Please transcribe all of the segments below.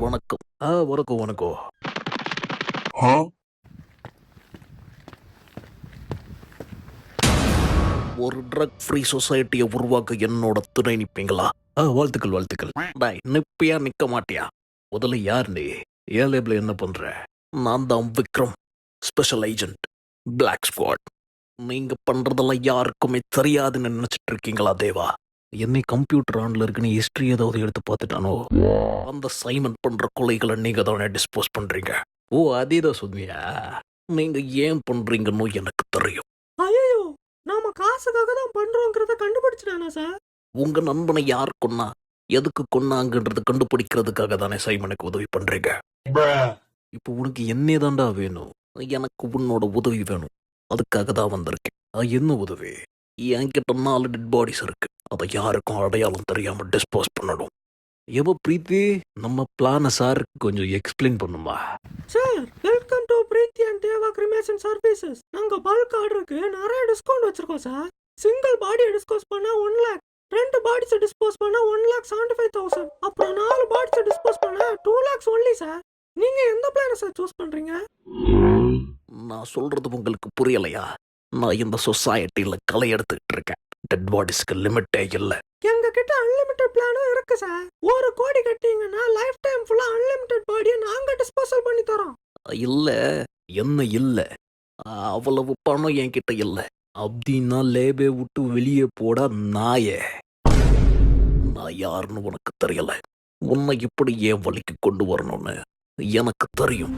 வணக்கம். வணக்கம் வணக்கம். ஒரு ட்ரக் ஃப்ரீ சொசைட்டியை உருவாக்க என்னோட துணை நிப்பீங்களா? வாழ்த்துக்கள் வாழ்த்துக்கள். டேய், நிப்பியா நிக்க மாட்டியா? முதல்ல யார் நீ? ஏன் லேபிள் என்ன பண்ற? நான் தான் Vikram, special agent, black squad. நீங்க பண்றதெல்லாம் யாருக்குமே தெரியாதுன்னு நினைச்சிட்டு இருக்கீங்களா தேவா? என்னை கம்ப்யூட்டர் ஆன்ல இருக்குன்னு ஹிஸ்டரி ஏதாவது எடுத்து பார்த்துட்டானோ? அந்த சைமன் பண்ற கொலைகளை நீங்க தானே டிஸ்போஸ் பண்றீங்க. ஓ, அதேதான் சொன்னியா? நீங்க ஏன் பண்றீங்கன்னு எனக்கு தெரியும். ஐயோ, நாம காசுக்காக தான் பண்றோங்கிறத கண்டுபிடிச்சிட்டானா சார்? உங்க நண்பனை யார் கொன்னா, எதுக்கு கொன்னாங்கன்றத கண்டுபிடிக்கிறதுக்காக தானே சைமனுக்கு உதவி பண்றீங்க. இப்போ உனக்கு என்ன தாண்டா வேணும்? எனக்கு உன்னோட உதவி வேணும். அதுக்காக தான் வந்திருக்கேன். என்ன உதவி? என்கிட்ட 4 டெட் பாடிஸ் இருக்கு. அதை யாருக்கும் அடையாளம் தெரியாம டிஸ்போஸ் பண்ணணும். பிரீத்தி, நம்ம பிளான சாருக்கு கொஞ்சம் எக்ஸ்பிளைன் பண்ணுமா? Sir, welcome to Preethi and Deva cremation services. நாங்க பல்க் ஆர்டருக்கு நிறைய டிஸ்கவுண்ட் வச்சிருக்கோம் சார். சிங்கிள் பாடியை டிஸ்போஸ் பண்ணா 1 lakh, 2 பாடிஸை டிஸ்போஸ் பண்ணா 1,75,000, அப்புறம் 4 பாடிஸை டிஸ்போஸ் பண்ணா 2 lakhs ஒன்லி சார். நீங்க எந்த பிளானை சார் சூஸ் பண்றீங்க? நான் சொல்றது உங்களுக்கு புரியலையா? நான் இந்த சொசைட்டில களை எடுத்துக்கிட்டு இருக்கேன். டெட் பாடிஸ்க்கு லிமிட்டே இல்லை. எங்க கிட்ட அன்லிமிட்டட் பிளானும் இருக்கு சார். 1 கோடி கட்டிங்கன்னா லைஃப் டைம் ஃபுல்லா அன்லிமிட்டட் பாடியை நாங்க டிஸ்போசல் பண்ணி தரோம். இல்ல, என்ன இல்ல, அவ்வளவு பணம் என்கிட்ட இல்ல. அப்படின்னா லேபே விட்டு வெளியே போட நாயே. நான் யாருன்னு உனக்கு தெரியல. உன்னை இப்படி ஏன் வழிக்கு கொண்டு வரணும்னு எனக்கு தெரியும்.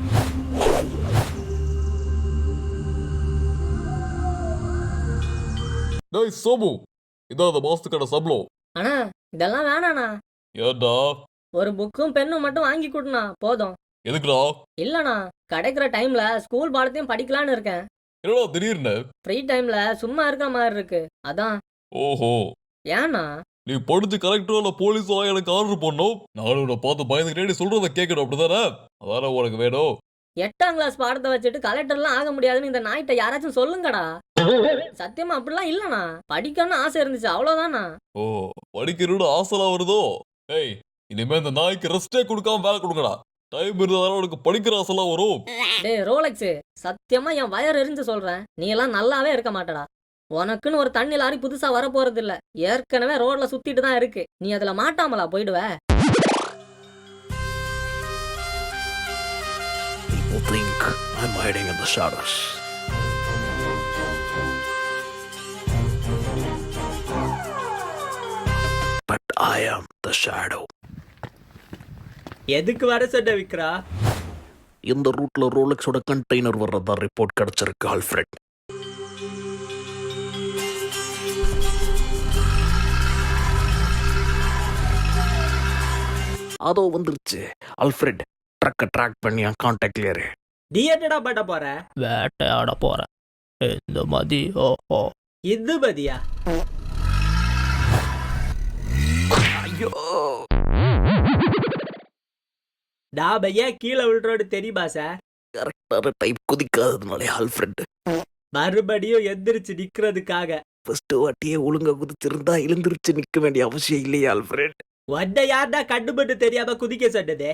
டேய் சோமு, இதான் அந்த மாசத்துக்கான சம்பளம். அண்ணா, இதெல்லாம் வேணாண்ணா. ஏன்டா? ஒரு புக்கும் பெண்ணும் மட்டும் வாங்கி கொடுண்ணா, போதும். எதுக்குடா? இல்லண்ணா, கிடைக்கிற டைம்ல ஸ்கூல் பாடத்தையும் படிக்கலான்னு இருக்கேன். என்னடா திடீர்னு? ஃப்ரீ டைம்ல சும்மா இருக்கிற மாதிரி இருக்கு, அதான். ஓஹோ, ஏண்ணா? நீ படிச்சு கலெக்டரோ இல்ல போலீஸோ எனக்கு ஆர்டர் பண்ணும். நானும் உன்னை பார்த்து பயந்துக்கிட்டே நீ சொல்றத கேட்கணும், அப்படிதானே? அதானே உனக்கு வேணும். 8ஆம் கிளாஸ் பாடத்தை வச்சுட்டு கலெக்டர்லாம் ஆக முடியாதுன்னு இந்த நாய்ட்ட யாராச்சும் சொல்லுங்கடா. சத்தியமா அப்படிலாம் இல்லண்ணா, படிக்கணும்னு ஆசை இருந்துச்சு, அவ்வளவுதானா. ஓ, படிக்கணும்னு ஆசைலாம் வருதோ? ஏய், இனிமே இந்த நாய்க்கு ரெஸ்டே கொடுக்காம வேலை கொடுக்கடா. டைம் இருந்தாலும் உனக்கு படிக்கிற ஆசைலாம் வரும். டேய் ரோலெக்ஸ், சத்தியமா என் வயர் எரிஞ்சு சொல்றேன், நீ எல்லாம் நல்லாவே இருக்க மாட்டடா. உனக்குன்னு ஒரு தண்ணி லாரி புதுசா வர போறது இல்ல. ஏற்கனவே ரோட்ல சுத்திட்டு தான் இருக்கு. நீ அதுல மாட்டாமலா போயிடுவ? People think I'm hiding in the shadows. But I am the shadow. எதுக்கு வர சொன்ன விக்ரா? இந்த ரூட்ல ரோலெக்ஸோட கண்டெய்னர் வர்றதா ரிப்போர்ட் கிடைச்சிருக்கு ஆல்ஃபிரட். அதோ வந்துருச்சு. ஆல்ஃபிரட், ட்ரக்கை ட்ராக் பண்ணி கான்டாக்ட்ல இரு. நீ என்னடா பண்ண போற? வேட்டையாட போறேன். இந்த மாதிரி ஓஹோ இது பதியா? ஐயோ, டாபையா கீழே விழுறோடு தெரியுமா சார்? கரெக்டான டைப் குதிக்காததுனாலே ஆல்ஃபிரட். மறுபடியும் எந்திரிச்சு நிக்கிறதுக்காக. ஃபர்ஸ்ட் வாட்டியே ஒழுங்கா குதிச்சிருந்தா எழுந்திருச்சு நிக்க வேண்டிய அவசியம் இல்லையே ஆல்ஃபிரட். உன்னை யார்டா கண்டுபிட்டு தெரியாம குதிக்க சொன்னதே?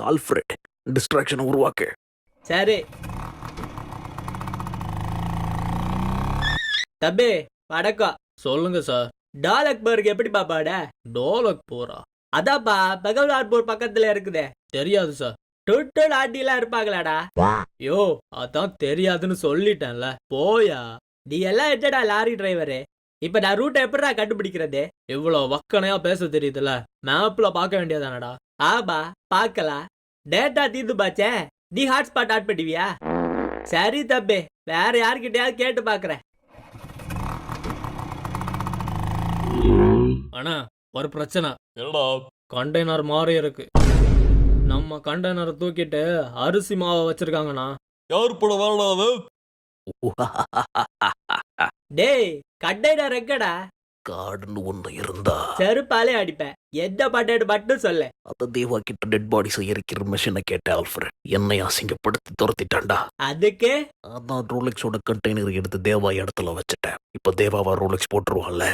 ஆல்ஃபிரட், டிஸ்ட்ராக்ஷனை உருவாக்கு. சரி தம்பி, வணக்கம். சொல்லுங்க சார். டாலக்பர்க் எப்படி பாப்பாட? டோலக் போறா? அதான்ப்பா, பகவலார்பூர் பக்கத்துல இருக்குதே. தெரியாது சார். டொட்டல் ஆண்டிலாம் இருப்பாங்களாடா? யோ, அதான் தெரியாதுன்னு சொல்லிட்டேன்ல, போயா. நீ எல்லாம் என்னடா லாரி டிரைவரு? இப்ப நான் ரூட்டை எப்படிடா கண்டுபிடிக்கிறது? இவ்வளவு வக்கனையா பேச தெரியுதுல, மேப்ல பார்க்க வேண்டியதானடா. ஆமா, பார்க்கலாம். டேட்டா தீர்ந்து பாச்சே. நீ ஹாட்ஸ்பாட் ஆட் பண்ணுவியா? சரி தம்பி, வேற யார்கிட்டயாவது கேட்டு பாக்குறேன். அண்ணா, ஒரு பிரச்சனை. என்னடா? கண்டெய்னர் மாறி இருக்கு. நம்ம கண்டெய்னரை தூக்கிட்டு அரிசி மாவை வச்சிருக்காங்கண்ணா. யார் பட வேணாம் அது? டேய், கண்டெய்னர் எங்கடா? கார்டுன்னு ஒண்ணு இருந்தா செருப்பாலே அடிப்பேன். எந்த பாட்டு மட்டும் சொல்லு. அந்த தேவா கிட்ட டெட் பாடிஸை எரிக்கிற மிஷினை கேட்ட ஆல்ஃபிரட் என்னை அசிங்கப்படுத்தி துரத்திட்டான்டா. அதுக்கு அதான் ரோலெக்ஸோட கண்டெய்னர் எடுத்து தேவா இடத்துல வச்சுட்டேன். இப்ப தேவாவா ரோலெக்ஸ் போட்டுருவான்ல.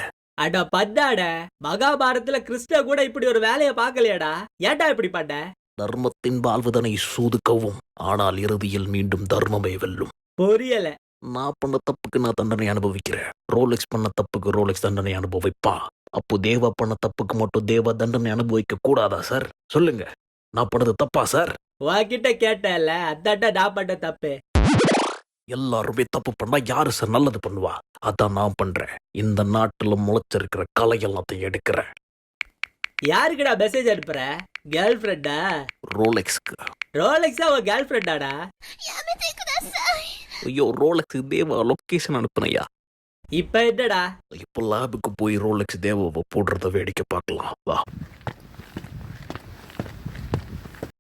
அட பத்தாட, மகாபாரதத்துல கிருஷ்ண கூட இப்படி ஒரு வேலைய பாக்கலையாடா. ஏன்டா இப்படி பண்ண? தர்மத்தின் வாழ்வுதனை சூதுக்கவும், ஆனால் இறுதியில் மீண்டும் தர்மமே வெல்லும். புரியல. நான் பண்ண தப்புக்கு நான் தண்டனை அனுபவிக்கிறேன். ரோலெக்ஸ் பண்ண தப்புக்கு ரோலெக்ஸ் தண்டனை அனுபவிப்பா. அப்போ தேவா பண்ண தப்புக்கு மட்டும் தேவா தண்டனை அனுபவிக்க கூடாதா சார்? சொல்லுங்க, நான் பண்ணது தப்பா சார்? உன்கிட்ட கேட்டல, அதாட்ட நான் பண்ண தப்பு. எல்லாருமே தப்பு பண்ணா யாரு சார் நல்லது பண்ணுவா? அதான் நான் பண்றேன். இந்த நாட்டுல முளைச்சிருக்கிற கலை எல்லாத்தையும் எடுக்கிறேன். யாருக்குடா மெசேஜ் அனுப்புற? கேர்ள் ஃப்ரெண்டா? ரோலெக்ஸ்க்கு. ரோலெக்ஸா உன் கேர்ள் ஃப்ரெண்டாடா? ஐயோ, ரோலெக்ஸ் தேவா லொகேஷன் அனுப்புனையா? இப்ப என்னடா? இப்போ லேபுக்கு போய் ரோலெக்ஸ் தேவாவை போடுறத வேடிக்கை பார்க்கலாம் வா.